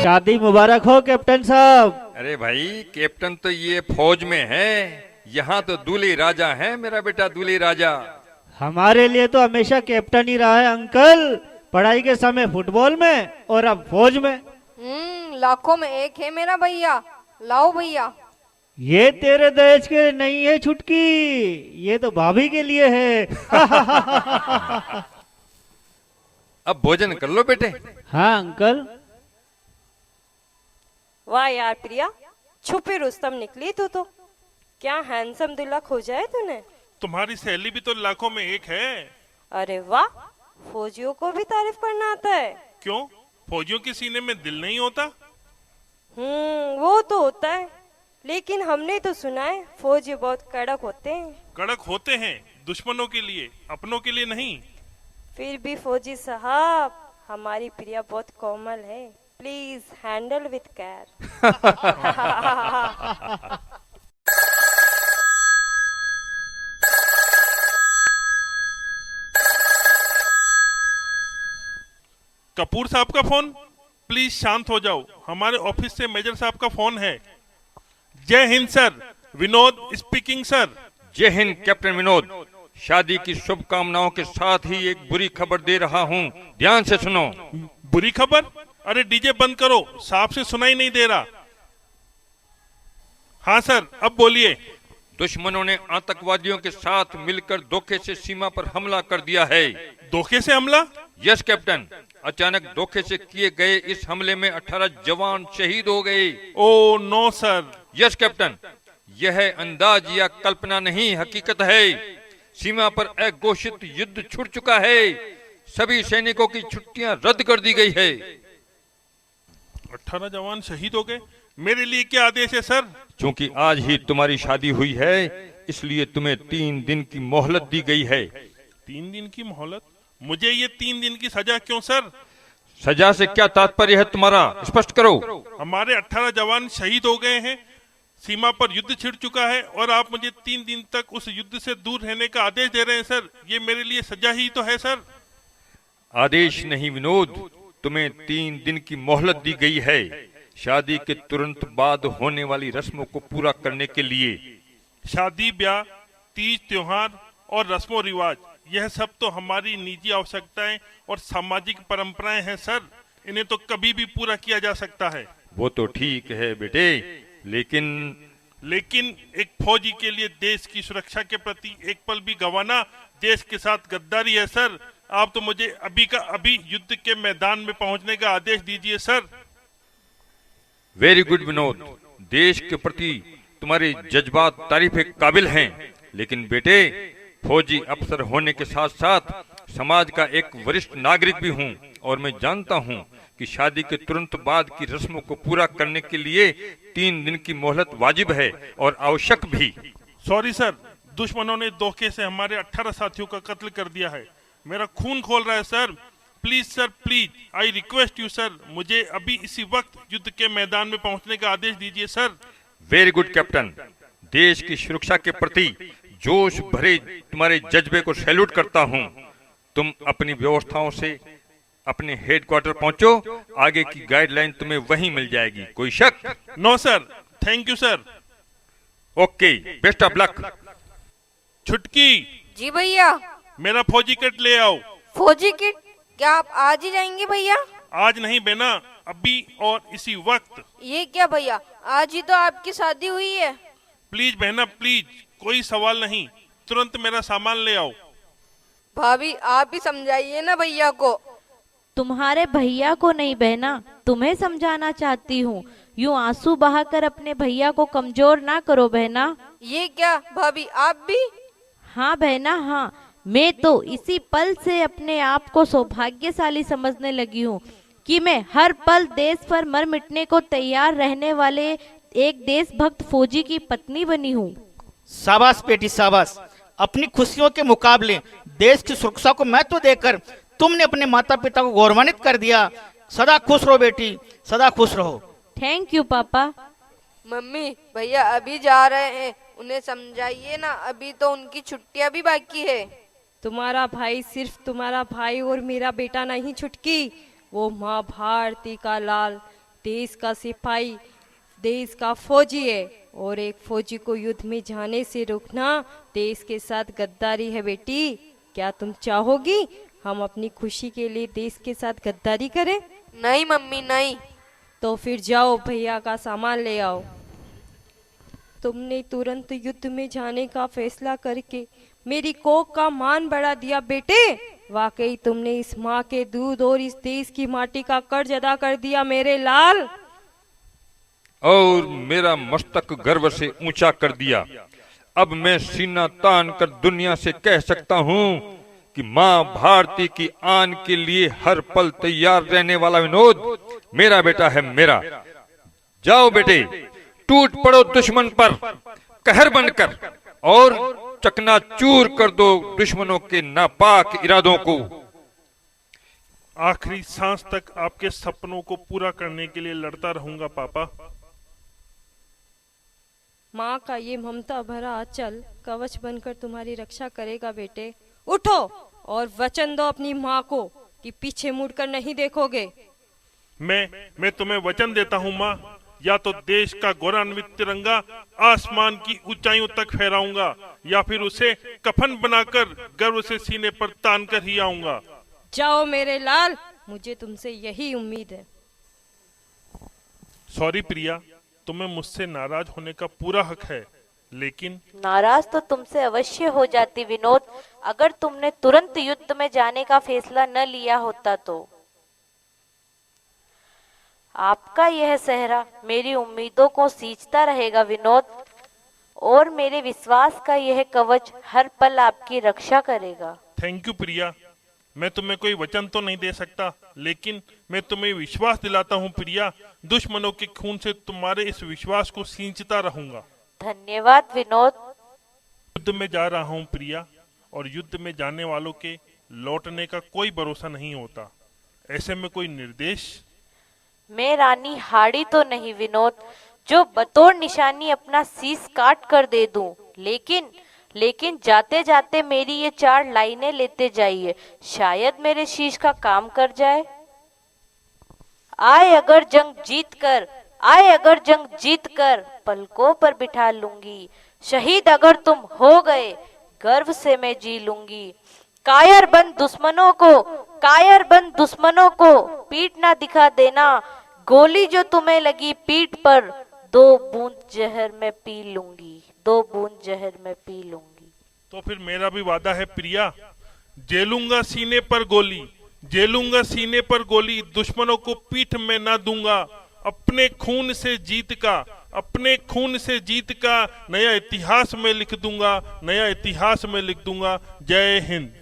शादी मुबारक हो कैप्टन साहब। अरे भाई कैप्टन तो ये फौज में है, यहाँ तो दूल्हे राजा है मेरा बेटा, दूल्हे राजा। हमारे लिए तो हमेशा कैप्टन ही रहा है अंकल, पढ़ाई के समय फुटबॉल में और अब फौज में। लाखों में एक है मेरा भैया, लाओ भैया। ये तेरे दहेज के नहीं है छुटकी, ये तो भाभी के लिए है। अब भोजन कर लो बेटे। हाँ अंकल। वाह यार प्रिया, छुपी रुस्तम निकली तू तो। क्या हैंडसम दूल्हा खोजा है तूने। तुम्हारी सहेली भी तो लाखों में एक है। अरे वाह, फौजियों को भी तारीफ करना आता है। क्यों, फौजियों के सीने में दिल नहीं होता। वो तो होता है, लेकिन हमने तो सुना है फौजी बहुत कड़क होते हैं। कड़क होते हैं दुश्मनों के लिए, अपनों के लिए नहीं। फिर भी फौजी साहब, हमारी प्रिया बहुत कोमल है, please handle with care. Kapoor साहब का फोन, प्लीज शांत हो जाओ, हमारे ऑफिस से मेजर साहब का फोन है। जय Hind sir, Vinod speaking sir. जय हिंद कैप्टन विनोद, शादी की शुभकामनाओं के साथ ही एक बुरी खबर दे रहा हूँ, ध्यान से सुनो। बुरी खबर? अरे डीजे बंद करो, साफ से सुनाई नहीं दे रहा। हाँ सर, अब बोलिए। दुश्मनों ने आतंकवादियों के साथ मिलकर धोखे से सीमा पर हमला कर दिया है। धोखे से हमला? यस कैप्टन, अचानक धोखे से किए गए इस हमले में 18 जवान शहीद हो गए। Oh no sir. Yes captain, यह अंदाज या कल्पना नहीं, हकीकत है। सीमा पर अघोषित युद्ध छूट चुका है, सभी सैनिकों की छुट्टियां रद्द कर दी गई है। 18 जवान शहीद हो गए। मेरे लिए क्या आदेश है सर? क्योंकि आज ही तुम्हारी शादी हुई है, इसलिए तुम्हें 3 दिन की मोहलत दी गई है। 3 दिन की मोहलत? मुझे ये 3 दिन की सजा क्यों सर? सजा से क्या तात्पर्य है तुम्हारा, स्पष्ट करो। हमारे 18 जवान शहीद हो गए हैं, सीमा पर युद्ध छिड़ चुका है और आप मुझे 3 दिन तक उस युद्ध से दूर रहने का आदेश दे रहे हैं सर। ये मेरे लिए सजा ही तो है सर। आदेश नहीं विनोद, तुम्हें 3 दिन की मोहलत दी गई है, शादी के तुरंत बाद होने वाली रस्मों को पूरा करने के लिए। शादी, ब्याह, तीज त्योहार और रस्मों रिवाज, यह सब तो हमारी निजी आवश्यकताएं और सामाजिक परंपराएं हैं सर, इन्हें तो कभी भी पूरा किया जा सकता है। वो तो ठीक है बेटे, लेकिन एक फौजी के लिए देश की सुरक्षा के प्रति एक पल भी गंवाना देश के साथ गद्दारी है सर। आप तो मुझे अभी का अभी युद्ध के मैदान में पहुंचने का आदेश दीजिए सर। वेरी गुड विनोद, देश के प्रति तुम्हारे जज्बात तारीफ के काबिल हैं, लेकिन बेटे फौजी अफसर होने के साथ साथ समाज का एक वरिष्ठ नागरिक भी हूँ और मैं जानता हूँ कि शादी के तुरंत बाद की रस्मों को पूरा करने के लिए 3 दिन की मोहलत वाजिब है और आवश्यक भी। सॉरी सर, दुश्मनों ने धोखे से हमारे 18 साथियों का कत्ल कर दिया है, मेरा खून खोल रहा है sir. Please sir, please, I request you sir, मुझे अभी इसी वक्त युद्ध के मैदान में पहुंचने का आदेश दीजिए सर। वेरी गुड कैप्टन, देश की सुरक्षा के प्रति जोश भरे तुम्हारे जज्बे को सैल्यूट करता हूँ। तुम अपनी व्यवस्थाओं से अपने हेडक्वार्टर पहुंचो, आगे की गाइडलाइन तुम्हें वहीं मिल जाएगी। कोई शक? No sir, thank you sir. Okay, best of luck. छुटकी, जी भैया। मेरा फौजी किट ले आओ। फौजी किट? क्या आप आज ही जाएंगे भैया? आज नहीं बेना, अभी और इसी वक्त। ये क्या भैया, आज ही तो आपकी शादी हुई है। प्लीज बहना प्लीज, कोई सवाल नहीं, तुरंत मेरा सामान ले आओ। भाभी आप ही समझाइए ना भैया को। तुम्हारे भैया को नहीं बहना, तुम्हें समझाना चाहती हूँ। यूं आंसू बहाकर अपने भैया को कमजोर ना करो बहना। ये क्या भाभी, आप भी? हाँ बहना हाँ, मैं तो इसी पल से अपने आप को सौभाग्यशाली समझने लगी हूँ कि मैं हर पल देश पर मर मिटने को तैयार रहने वाले एक देशभक्त फौजी की पत्नी बनी हूँ। शाबाश बेटी शाबाश। अपनी खुशियों के मुकाबले देश की सुरक्षा को महत्व देकर तुमने अपने माता पिता को गौरवान्वित कर दिया। सदा खुश रहो बेटी, सदा खुश रहो। थैंक यू पापा। मम्मी भैया अभी जा रहे हैं, उन्हें समझाइए ना, अभी तो उनकी छुट्टियां भी बाकी है। तुम्हारा भाई सिर्फ तुम्हारा भाई और मेरा बेटा नहीं छुटकी, वो माँ भारती का लाल, देश का सिपाही, देश का फौजी है। और एक फौजी को युद्ध में जाने से रोकना देश के साथ गद्दारी है बेटी। क्या तुम चाहोगी हम अपनी खुशी के लिए देश के साथ गद्दारी करें? नहीं मम्मी नहीं। तो फिर जाओ भैया का सामान ले आओ। तुमने तुरंत युद्ध में जाने का फैसला करके मेरी कोख का मान बढ़ा दिया बेटे। वाकई तुमने इस माँ के दूध और इस देश की माटी का कर्ज अदा कर दिया मेरे लाल। और मेरा मस्तक गर्व से ऊंचा कर दिया। अब मैं सीना तान कर दुनिया से कह सकता हूँ कि माँ भारती की आन के लिए हर पल तैयार रहने वाला विनोद मेरा बेटा है मेरा। जाओ बेटे, टूट पड़ो दुश्मन पर कहर बनकर और चकनाचूर कर दो दुश्मनों के नापाक इरादों को। आखिरी सांस तक आपके सपनों को पूरा करने के लिए लड़ता रहूंगा पापा। माँ का ये ममता भरा आंचल कवच बनकर तुम्हारी रक्षा करेगा बेटे। उठो और वचन दो अपनी माँ को कि पीछे मुड़कर नहीं देखोगे। मैं तुम्हें वचन देता हूँ माँ, या तो देश का गौरवान्वित तिरंगा आसमान की ऊंचाइयों तक फहराऊंगा या फिर उसे कफन बनाकर गर्व से सीने पर तान कर ही आऊंगा। जाओ मेरे लाल, मुझे तुमसे यही उम्मीद है। सॉरी प्रिया, तुम्हें मुझसे नाराज होने का पूरा हक है, लेकिन नाराज तो तुमसे अवश्य हो जाती विनोद, अगर तुमने तुरंत युद्ध में जाने का फैसला न लिया होता तो। आपका यह सेहरा मेरी उम्मीदों को सींचता रहेगा विनोद, और मेरे विश्वास का यह कवच हर पल आपकी रक्षा करेगा। थैंक यू प्रिया। मैं तुम्हें कोई वचन तो नहीं दे सकता, लेकिन मैं तुम्हें विश्वास दिलाता हूँ प्रिया, दुश्मनों के खून से तुम्हारे इस विश्वास को सींचता रहूंगा। धन्यवाद विनोद। युद्ध में जा रहा हूँ प्रिया, और युद्ध में जाने वालों के लौटने का कोई भरोसा नहीं होता। ऐसे में कोई निर्देश? मैं रानी हाड़ी तो नहीं विनोद, जो बतौर निशानी अपना शीश काट कर दे दूं, लेकिन जाते जाते मेरी ये 4 लाइनें लेते जाइए, शायद मेरे शीश का काम कर जाए। आए अगर जंग जीत कर पलकों पर बिठा लूंगी, शहीद अगर तुम हो गए गर्व से मैं जी लूंगी। कायर बंद दुश्मनों को पीठ ना दिखा देना, गोली जो तुम्हें लगी पीठ पर 2 बूंद जहर में पी लूंगी। तो फिर मेरा भी वादा है प्रिया, जेलूंगा सीने पर गोली, दुश्मनों को पीठ में ना दूंगा। अपने खून से जीत का नया इतिहास में लिख दूंगा। जय हिंद।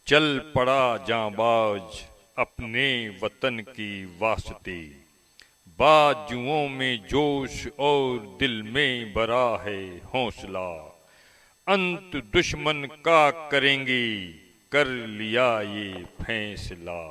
चल पड़ा जांबाज अपने वतन की वास्ते, बाजुओं में जोश और दिल में भरा है हौसला। अंत दुश्मन का करेंगे कर लिया ये फैसला।